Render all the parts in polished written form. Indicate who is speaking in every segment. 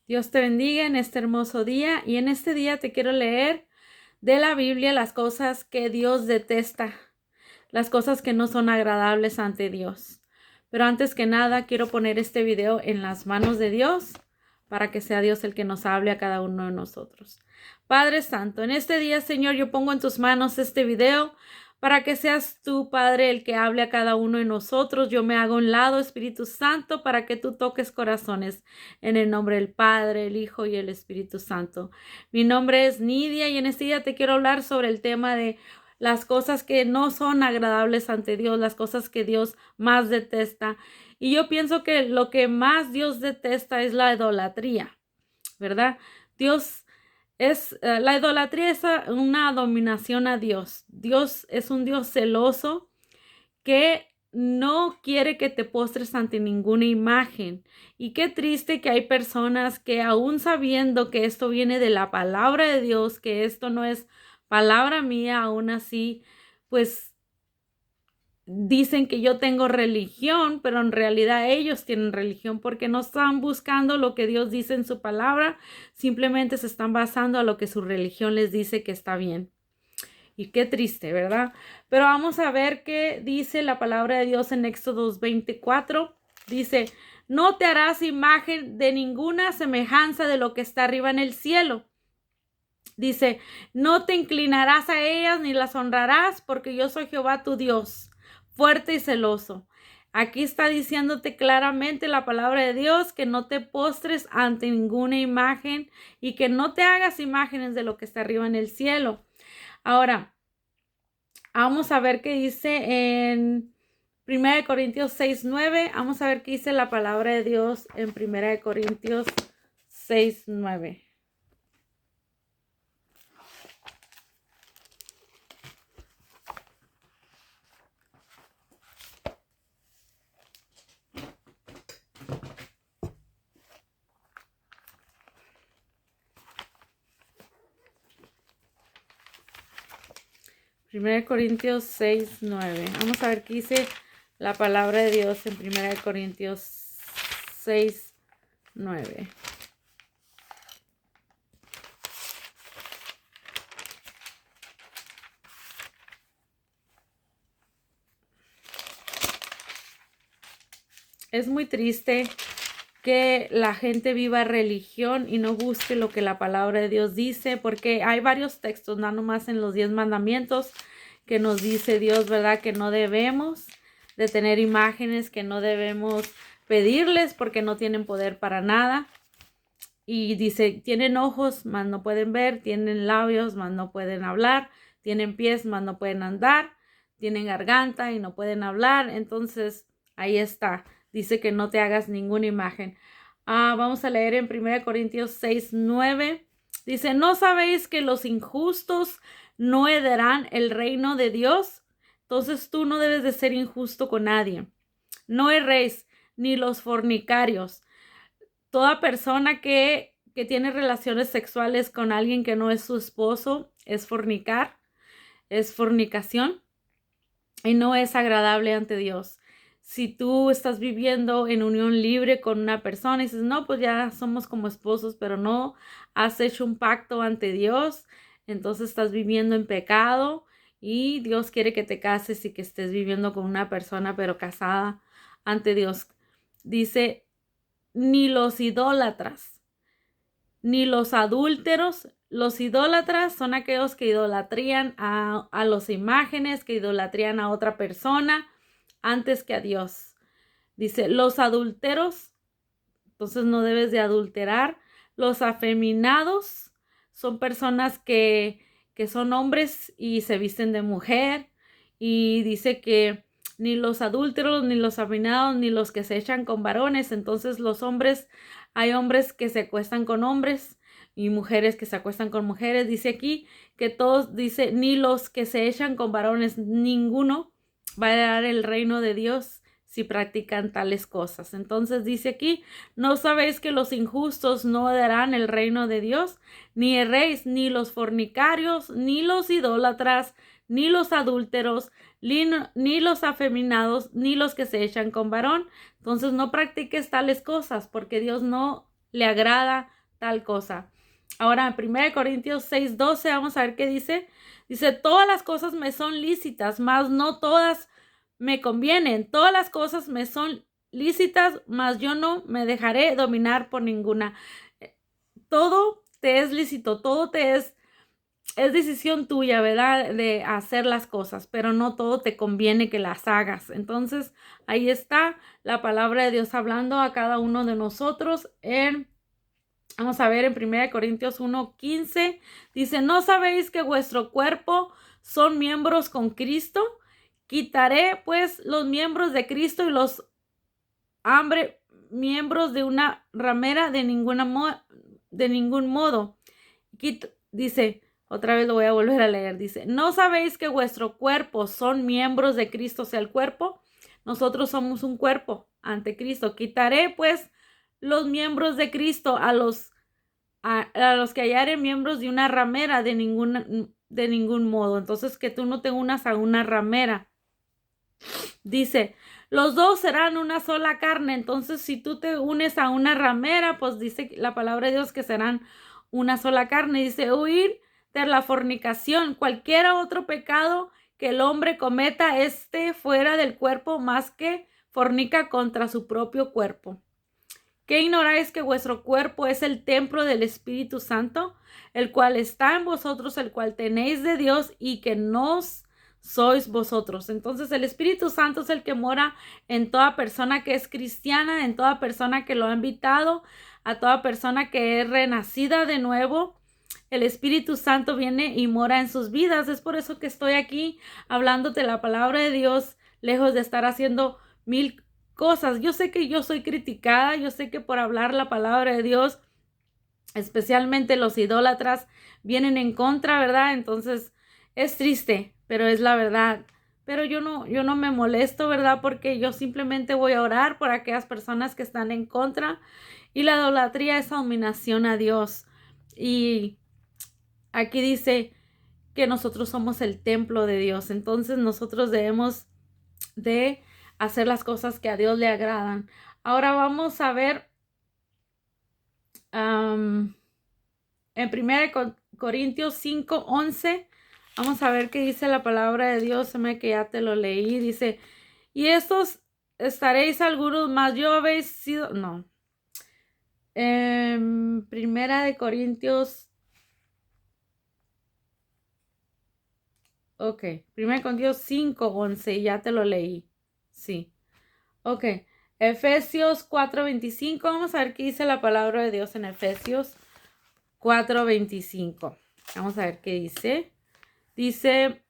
Speaker 1: Dios te bendiga en este hermoso día y en este día te quiero leer de la Biblia las cosas que Dios detesta, las cosas que no son agradables ante Dios. Pero antes que nada quiero poner este video en las manos de Dios para que sea Dios el que nos hable a cada uno de nosotros. Padre Santo, en este día, Señor, yo pongo en tus manos este video para que seas tú, Padre, el que hable a cada uno de nosotros. Yo me hago a un lado, Espíritu Santo, para que tú toques corazones en el nombre del Padre, el Hijo y el Espíritu Santo. Mi nombre es Nidia y en este día te quiero hablar sobre el tema de las cosas que no son agradables ante Dios, las cosas que Dios más detesta. Y yo pienso que lo que más Dios detesta es la idolatría, ¿verdad? La idolatría es una dominación a Dios. Dios es un Dios celoso que no quiere que te postres ante ninguna imagen. Y qué triste que hay personas que aún sabiendo que esto viene de la palabra de Dios, que esto no es palabra mía, aún así, pues dicen que yo tengo religión, pero en realidad ellos tienen religión porque no están buscando lo que Dios dice en su palabra, simplemente se están basando a lo que su religión les dice que está bien. Y qué triste, ¿verdad? Pero vamos a ver qué dice la palabra de Dios en Éxodo 24. Dice, no te harás imagen de ninguna semejanza de lo que está arriba en el cielo. Dice, no te inclinarás a ellas ni las honrarás, porque yo soy Jehová tu Dios, fuerte y celoso. Aquí está diciéndote claramente la palabra de Dios que no te postres ante ninguna imagen y que no te hagas imágenes de lo que está arriba en el cielo. Ahora, vamos a ver qué dice en 1 Corintios 6:9. Vamos a ver qué dice la palabra de Dios en 1 Corintios 6:9. 1 Corintios 6:9. Vamos a ver qué dice la palabra de Dios en 1 Corintios 6:9. Es muy triste que la gente viva religión y no busque lo que la palabra de Dios dice, porque hay varios textos, no nomás en los 10 mandamientos, que nos dice Dios, ¿verdad? Que no debemos de tener imágenes, que no debemos pedirles porque no tienen poder para nada. Y dice, tienen ojos, mas no pueden ver, tienen labios, mas no pueden hablar, tienen pies, mas no pueden andar, tienen garganta y no pueden hablar. Entonces, ahí está. Dice que no te hagas ninguna imagen. Vamos a leer en 1 Corintios 6:9. Dice, ¿no sabéis que los injustos no heredarán el reino de Dios? Entonces tú no debes de ser injusto con nadie. No erréis, ni los fornicarios. Toda persona que tiene relaciones sexuales con alguien que no es su esposo es fornicar, es fornicación y no es agradable ante Dios. Si tú estás viviendo en unión libre con una persona y dices, no, pues ya somos como esposos, pero no has hecho un pacto ante Dios, entonces estás viviendo en pecado y Dios quiere que te cases y que estés viviendo con una persona, pero casada ante Dios. Dice, ni los idólatras, ni los adúlteros. Los idólatras son aquellos que idolatrían a las imágenes, que idolatrían a otra persona antes que a Dios. Dice, los adúlteros, entonces no debes de adulterar. Los afeminados son personas que son hombres y se visten de mujer. Y dice que ni los adúlteros, ni los afeminados, ni los que se echan con varones. Entonces los hombres, hay hombres que se acuestan con hombres y mujeres que se acuestan con mujeres. Dice aquí que todos, dice, ni los que se echan con varones, ninguno va a heredar el reino de Dios si practican tales cosas. Entonces dice aquí, ¿no sabéis que los injustos no heredarán el reino de Dios? Ni erréis, ni los fornicarios, ni los idólatras, ni los adúlteros, ni los afeminados, ni los que se echan con varón. Entonces no practiques tales cosas porque Dios no le agrada tal cosa. Ahora, en 1 Corintios 6:12, vamos a ver qué dice. Dice, todas las cosas me son lícitas, mas no todas me convienen. Todas las cosas me son lícitas, mas yo no me dejaré dominar por ninguna. Todo te es lícito, todo te es decisión tuya, ¿verdad? De hacer las cosas, pero no todo te conviene que las hagas. Entonces, ahí está la palabra de Dios hablando a cada uno de nosotros. Vamos a ver en 1 Corintios 1:15. Dice, ¿no sabéis que vuestro cuerpo son miembros con Cristo? Quitaré pues los miembros de Cristo y los miembros de una ramera de ningún modo. Dice, otra vez lo voy a volver a leer. Dice, ¿no sabéis que vuestro cuerpo son miembros de Cristo? O sea, el cuerpo, nosotros somos un cuerpo ante Cristo. Quitaré pues los miembros de Cristo a los que hallaren miembros de una ramera de ningún modo. Entonces, que tú no te unas a una ramera. Dice, los dos serán una sola carne. Entonces, si tú te unes a una ramera, pues dice la palabra de Dios que serán una sola carne. Dice, huir de la fornicación. Cualquier otro pecado que el hombre cometa esté fuera del cuerpo, más que fornica contra su propio cuerpo. ¿Qué ignoráis que vuestro cuerpo es el templo del Espíritu Santo, el cual está en vosotros, el cual tenéis de Dios y que no sois vosotros? Entonces el Espíritu Santo es el que mora en toda persona que es cristiana, en toda persona que lo ha invitado, a toda persona que es renacida de nuevo. El Espíritu Santo viene y mora en sus vidas. Es por eso que estoy aquí hablándote la palabra de Dios, lejos de estar haciendo mil cosas. Yo sé que yo soy criticada, yo sé que por hablar la palabra de Dios, especialmente los idólatras, vienen en contra, ¿verdad? Entonces es triste, pero es la verdad. Pero yo no me molesto, ¿verdad? Porque yo simplemente voy a orar por aquellas personas que están en contra. Y la idolatría es abominación a Dios. Y aquí dice que nosotros somos el templo de Dios. Entonces nosotros debemos de hacer las cosas que a Dios le agradan. Ahora vamos a ver en 1 Corintios 5:11. Vamos a ver qué dice la palabra de Dios. Se me que ya te lo leí. Dice, y estos estaréis algunos más. Yo habéis sido, no. Primera de Corintios. Ok. 1 Corintios 5:11. Ya te lo leí. Sí. Ok. Efesios 4:25. Vamos a ver qué dice la palabra de Dios en Efesios 4:25. Vamos a ver qué dice. Dice,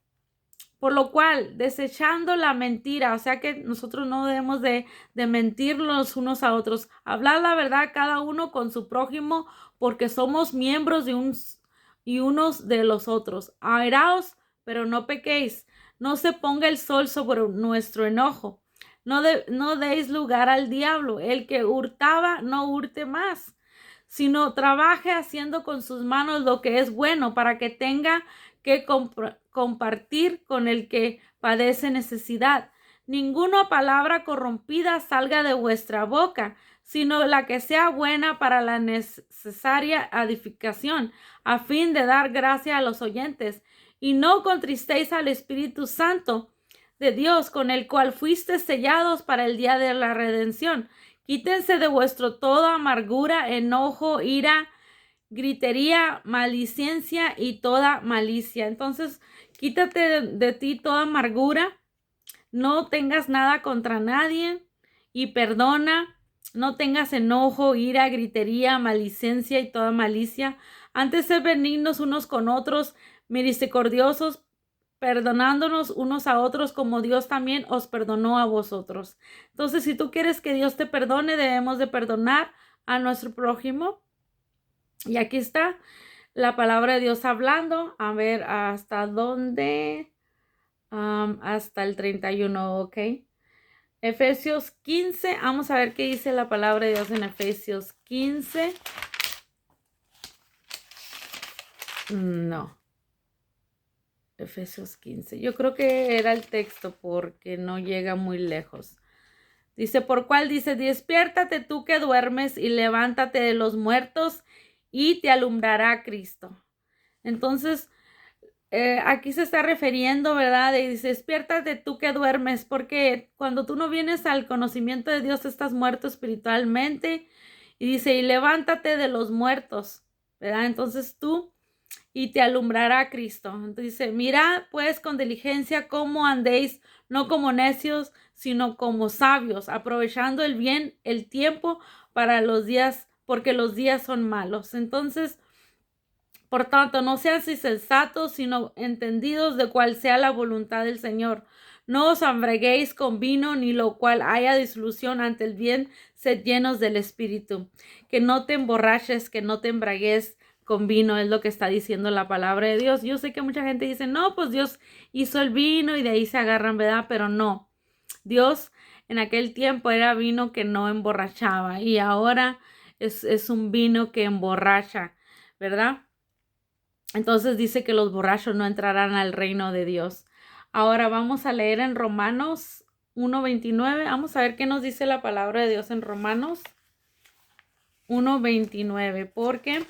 Speaker 1: por lo cual, desechando la mentira, o sea que nosotros no debemos de mentir los unos a otros. Hablar la verdad cada uno con su prójimo, porque somos miembros de unos de los otros. Airaos, pero no pequéis. No se ponga el sol sobre nuestro enojo. No deis lugar al diablo. El que hurtaba, no hurte más, sino trabaje haciendo con sus manos lo que es bueno, para que tenga que compartir con el que padece necesidad. Ninguna palabra corrompida salga de vuestra boca, sino la que sea buena para la necesaria edificación, a fin de dar gracia a los oyentes. Y no contristéis al Espíritu Santo de Dios, con el cual fuisteis sellados para el día de la redención. Quítense de vuestro toda amargura, enojo, ira, gritería, maledicencia y toda malicia. Entonces, quítate de ti toda amargura, no tengas nada contra nadie y perdona, no tengas enojo, ira, gritería, maledicencia y toda malicia. Antes ser benignos unos con otros, misericordiosos, perdonándonos unos a otros como Dios también os perdonó a vosotros. Entonces, si tú quieres que Dios te perdone, debemos de perdonar a nuestro prójimo. Y aquí está la palabra de Dios hablando. A ver, ¿hasta dónde? Hasta el 31, ¿ok? Efesios 15. Vamos a ver qué dice la palabra de Dios en Efesios 15. No. Efesios 15. Yo creo que era el texto porque no llega muy lejos. Dice, por cuál dice, despiértate tú que duermes y levántate de los muertos y te alumbrará Cristo. Entonces, aquí se está refiriendo, ¿verdad? Y dice, despiértate tú que duermes, porque cuando tú no vienes al conocimiento de Dios, estás muerto espiritualmente. Y dice, y levántate de los muertos, ¿verdad? Entonces tú, y te alumbrará Cristo. Entonces dice, mirad pues con diligencia cómo andéis, no como necios, sino como sabios, aprovechando el bien, el tiempo para los días, porque los días son malos. Entonces, por tanto, no seas insensatos, sino entendidos de cuál sea la voluntad del Señor. No os embriaguéis con vino, ni lo cual haya disolución, ante el bien, sed llenos del Espíritu. Que no te emborraches, que no te embriagues con vino, es lo que está diciendo la palabra de Dios. Yo sé que mucha gente dice, no, pues Dios hizo el vino y de ahí se agarran, ¿verdad? Pero no. Dios en aquel tiempo era vino que no emborrachaba y ahora es un vino que emborracha, ¿verdad? Entonces dice que los borrachos no entrarán al reino de Dios. Ahora vamos a leer en Romanos 1:29. Vamos a ver qué nos dice la palabra de Dios en Romanos 1:29. Porque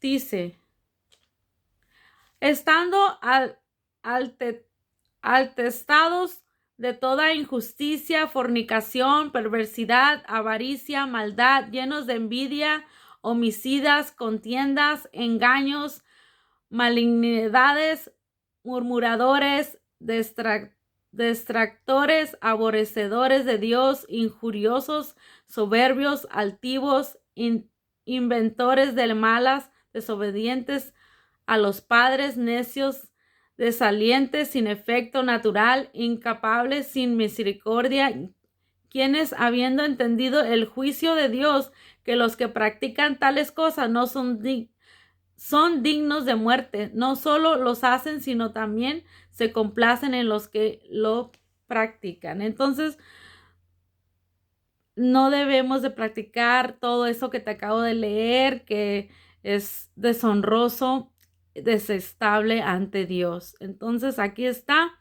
Speaker 1: dice, estando altestados de toda injusticia, fornicación, perversidad, avaricia, maldad, llenos de envidia, homicidas, contiendas, engaños, malignidades, murmuradores, distractores, aborrecedores de Dios, injuriosos, soberbios, altivos, inventores de malas, desobedientes a los padres, necios, desalientes, sin efecto natural, incapables, sin misericordia, quienes, habiendo entendido el juicio de Dios, que los que practican tales cosas no son dignos de muerte, no solo los hacen, sino también se complacen en los que lo practican. Entonces, no debemos de practicar todo eso que te acabo de leer, que es deshonroso, desestable ante Dios. Entonces, aquí está,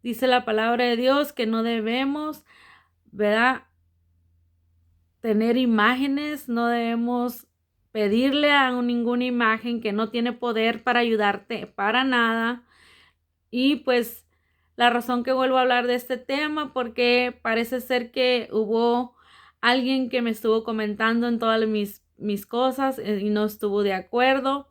Speaker 1: dice la palabra de Dios que no debemos, ¿verdad?, tener imágenes, no debemos pedirle a ninguna imagen que no tiene poder para ayudarte para nada. Y pues la razón que vuelvo a hablar de este tema, porque parece ser que hubo alguien que me estuvo comentando en todas mis cosas y no estuvo de acuerdo.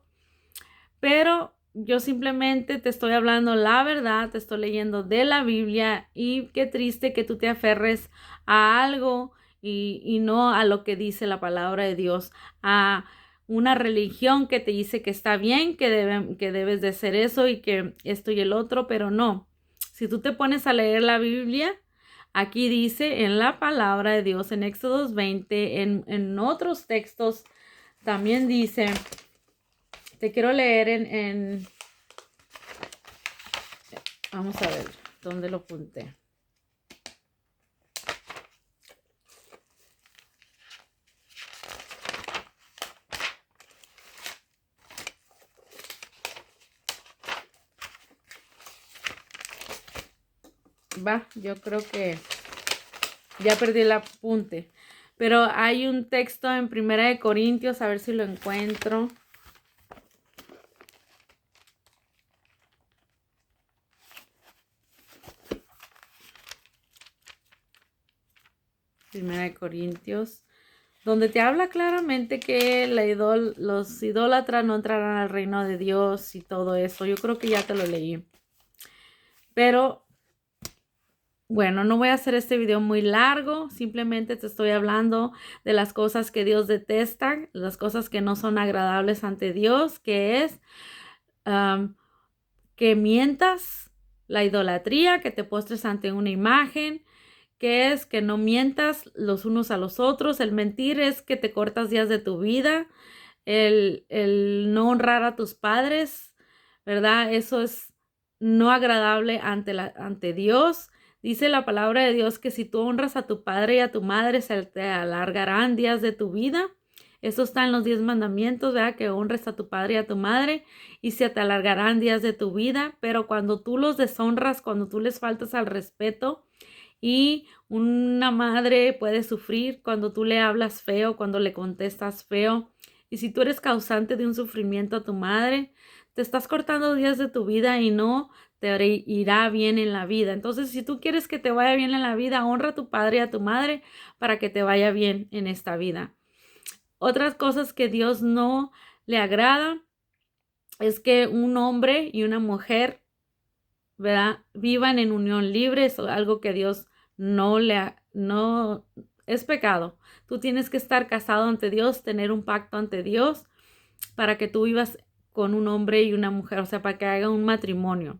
Speaker 1: Pero yo simplemente te estoy hablando la verdad, te estoy leyendo de la Biblia y qué triste que tú te aferres a algo y no a lo que dice la palabra de Dios, a una religión que te dice que está bien, que debes de hacer eso y que esto y el otro, pero no. Si tú te pones a leer la Biblia, aquí dice en la palabra de Dios, en Éxodo 20, en otros textos, también dice, te quiero leer vamos a ver, ¿dónde lo apunté? Yo creo que ya perdí el apunte. Pero hay un texto en 1 Corintios, a ver si lo encuentro. Primera de Corintios, donde te habla claramente que los idólatras no entrarán al reino de Dios y todo eso. Yo creo que ya te lo leí. Pero bueno, no voy a hacer este video muy largo, simplemente te estoy hablando de las cosas que Dios detesta, las cosas que no son agradables ante Dios, que es que mientas, la idolatría, que te postres ante una imagen, que es que no mientas los unos a los otros. El mentir es que te cortas días de tu vida, el no honrar a tus padres, ¿verdad? Eso es no agradable ante Dios. Dice la palabra de Dios que si tú honras a tu padre y a tu madre, se te alargarán días de tu vida. Eso está en los 10 mandamientos, ¿verdad? Que honres a tu padre y a tu madre y se te alargarán días de tu vida. Pero cuando tú los deshonras, cuando tú les faltas al respeto Y una madre puede sufrir cuando tú le hablas feo, cuando le contestas feo. Y si tú eres causante de un sufrimiento a tu madre, te estás cortando días de tu vida y no te irá bien en la vida. Entonces, si tú quieres que te vaya bien en la vida, honra a tu padre y a tu madre para que te vaya bien en esta vida. Otras cosas que Dios no le agrada es que un hombre y una mujer, ¿verdad?, vivan en unión libre. Es algo que Dios no es pecado. Tú tienes que estar casado ante Dios, tener un pacto ante Dios para que tú vivas con un hombre y una mujer, o sea, para que haga un matrimonio.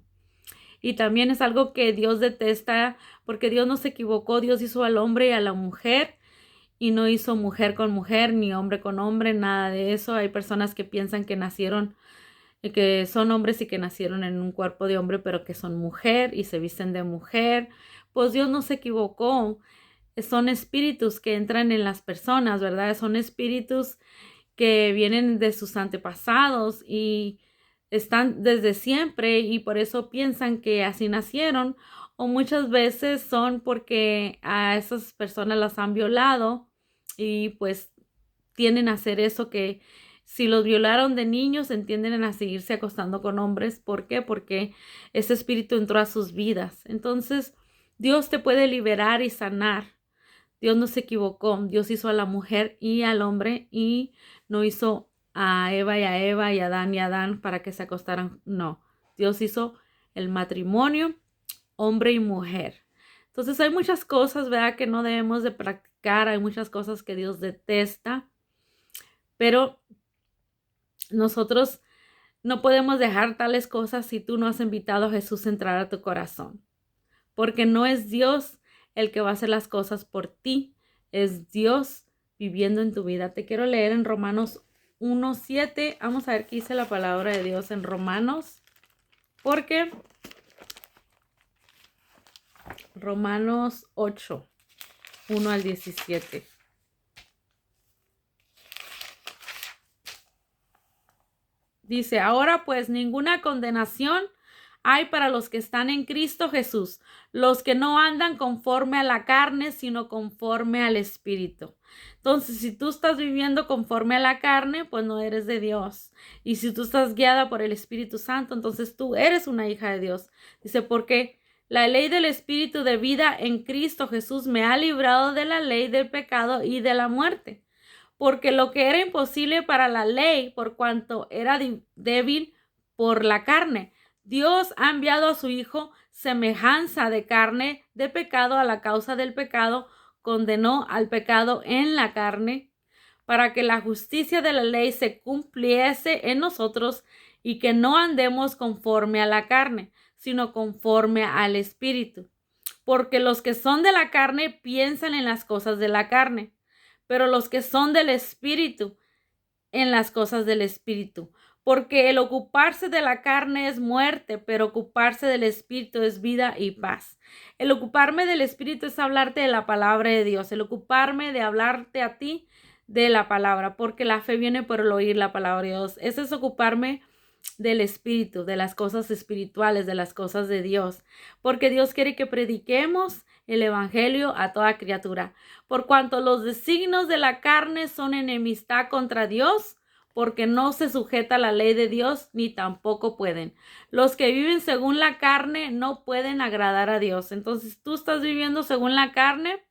Speaker 1: Y también es algo que Dios detesta, porque Dios no se equivocó. Dios hizo al hombre y a la mujer y no hizo mujer con mujer ni hombre con hombre, nada de eso. Hay personas que piensan que nacieron, que son hombres y que nacieron en un cuerpo de hombre, pero que son mujer y se visten de mujer. Pues Dios no se equivocó. Son espíritus que entran en las personas, ¿verdad? Son espíritus que vienen de sus antepasados y están desde siempre, y por eso piensan que así nacieron, o muchas veces son porque a esas personas las han violado y pues tienden a hacer eso, que si los violaron de niños entienden a seguirse acostando con hombres. ¿Por qué? Porque ese espíritu entró a sus vidas. Entonces Dios te puede liberar y sanar. Dios no se equivocó. Dios hizo a la mujer y al hombre y no hizo a Eva y Adán para que se acostaran. No, Dios hizo el matrimonio, hombre y mujer. Entonces hay muchas cosas, ¿verdad?, que no debemos de practicar. Hay muchas cosas que Dios detesta, pero nosotros no podemos dejar tales cosas si tú no has invitado a Jesús a entrar a tu corazón, porque no es Dios el que va a hacer las cosas por ti, es Dios viviendo en tu vida. Te quiero leer en Romanos 1:7. Vamos a ver qué dice la palabra de Dios en Romanos, porque Romanos 8, 1 al 17. Dice: ahora pues ninguna condenación hay para los que están en Cristo Jesús, los que no andan conforme a la carne, sino conforme al Espíritu. Entonces, si tú estás viviendo conforme a la carne, pues no eres de Dios. Y si tú estás guiada por el Espíritu Santo, entonces tú eres una hija de Dios. Dice: porque la ley del Espíritu de vida en Cristo Jesús me ha librado de la ley del pecado y de la muerte. Porque lo que era imposible para la ley, por cuanto era débil por la carne, Dios ha enviado a su Hijo, semejanza de carne, de pecado, a la causa del pecado, condenó al pecado en la carne, para que la justicia de la ley se cumpliese en nosotros y que no andemos conforme a la carne, sino conforme al Espíritu. Porque los que son de la carne piensan en las cosas de la carne, pero los que son del Espíritu, en las cosas del Espíritu. Porque el ocuparse de la carne es muerte, pero ocuparse del Espíritu es vida y paz. El ocuparme del Espíritu es hablarte de la palabra de Dios. El ocuparme de hablarte a ti de la palabra, porque la fe viene por el oír la palabra de Dios. Eso es ocuparme del Espíritu, de las cosas espirituales, de las cosas de Dios. Porque Dios quiere que prediquemos el Evangelio a toda criatura. Por cuanto los designios de la carne son enemistad contra Dios, porque no se sujeta a la ley de Dios, ni tampoco pueden. Los que viven según la carne no pueden agradar a Dios. Entonces, tú estás viviendo según la carne.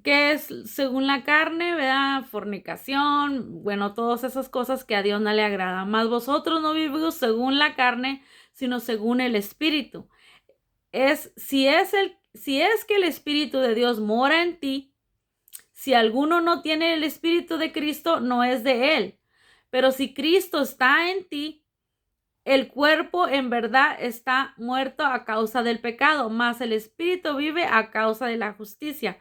Speaker 1: ¿Qué es según la carne? ¿Verdad? Fornicación, bueno, todas esas cosas que a Dios no le agradan. Mas vosotros no vivís según la carne, sino según el Espíritu. Si es que el Espíritu de Dios mora en ti, si alguno no tiene el Espíritu de Cristo, no es de él. Pero si Cristo está en ti, el cuerpo en verdad está muerto a causa del pecado, mas el Espíritu vive a causa de la justicia.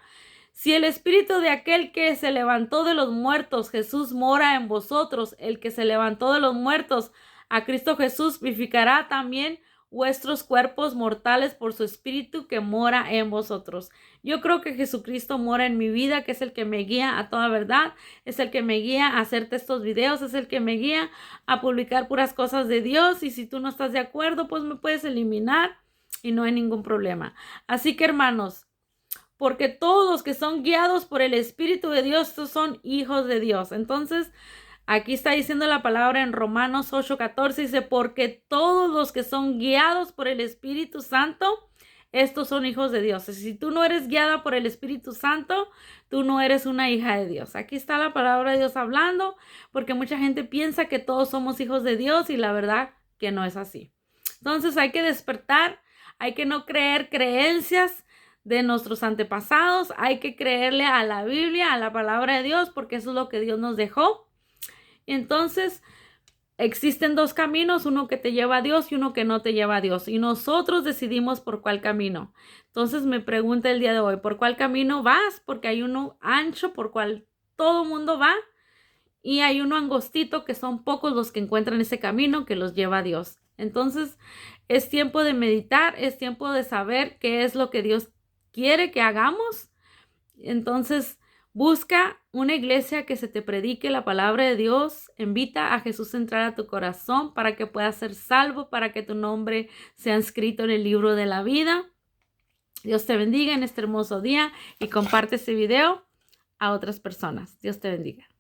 Speaker 1: Si el Espíritu de aquel que se levantó de los muertos, Jesús, mora en vosotros, el que se levantó de los muertos, a Cristo Jesús, vivificará también vuestros cuerpos mortales por su Espíritu que mora en vosotros. Yo creo que Jesucristo mora en mi vida, que es el que me guía a toda verdad, es el que me guía a hacerte estos videos, es el que me guía a publicar puras cosas de Dios. Y si tú no estás de acuerdo, pues me puedes eliminar. y no hay ningún problema. Así que, hermanos, porque todos los que son guiados por el Espíritu de Dios, estos son hijos de Dios. Entonces, aquí está diciendo la palabra en Romanos 8:14, dice, porque todos los que son guiados por el Espíritu Santo, estos son hijos de Dios. Si tú no eres guiada por el Espíritu Santo, tú no eres una hija de Dios. Aquí está la palabra de Dios hablando, porque mucha gente piensa que todos somos hijos de Dios y la verdad que no es así. Entonces hay que despertar, hay que no creer creencias de nuestros antepasados, hay que creerle a la Biblia, a la palabra de Dios, porque eso es lo que Dios nos dejó. Entonces, existen dos caminos, uno que te lleva a Dios y uno que no te lleva a Dios. Y nosotros decidimos por cuál camino. Entonces me pregunta el día de hoy, ¿por cuál camino vas? Porque hay uno ancho por cual todo mundo va. Y hay uno angostito que son pocos los que encuentran ese camino que los lleva a Dios. Entonces es tiempo de meditar, es tiempo de saber qué es lo que Dios quiere que hagamos. Entonces busca una iglesia que se te predique la palabra de Dios. Invita a Jesús a entrar a tu corazón para que puedas ser salvo, para que tu nombre sea escrito en el libro de la vida. Dios te bendiga en este hermoso día y comparte este video a otras personas. Dios te bendiga.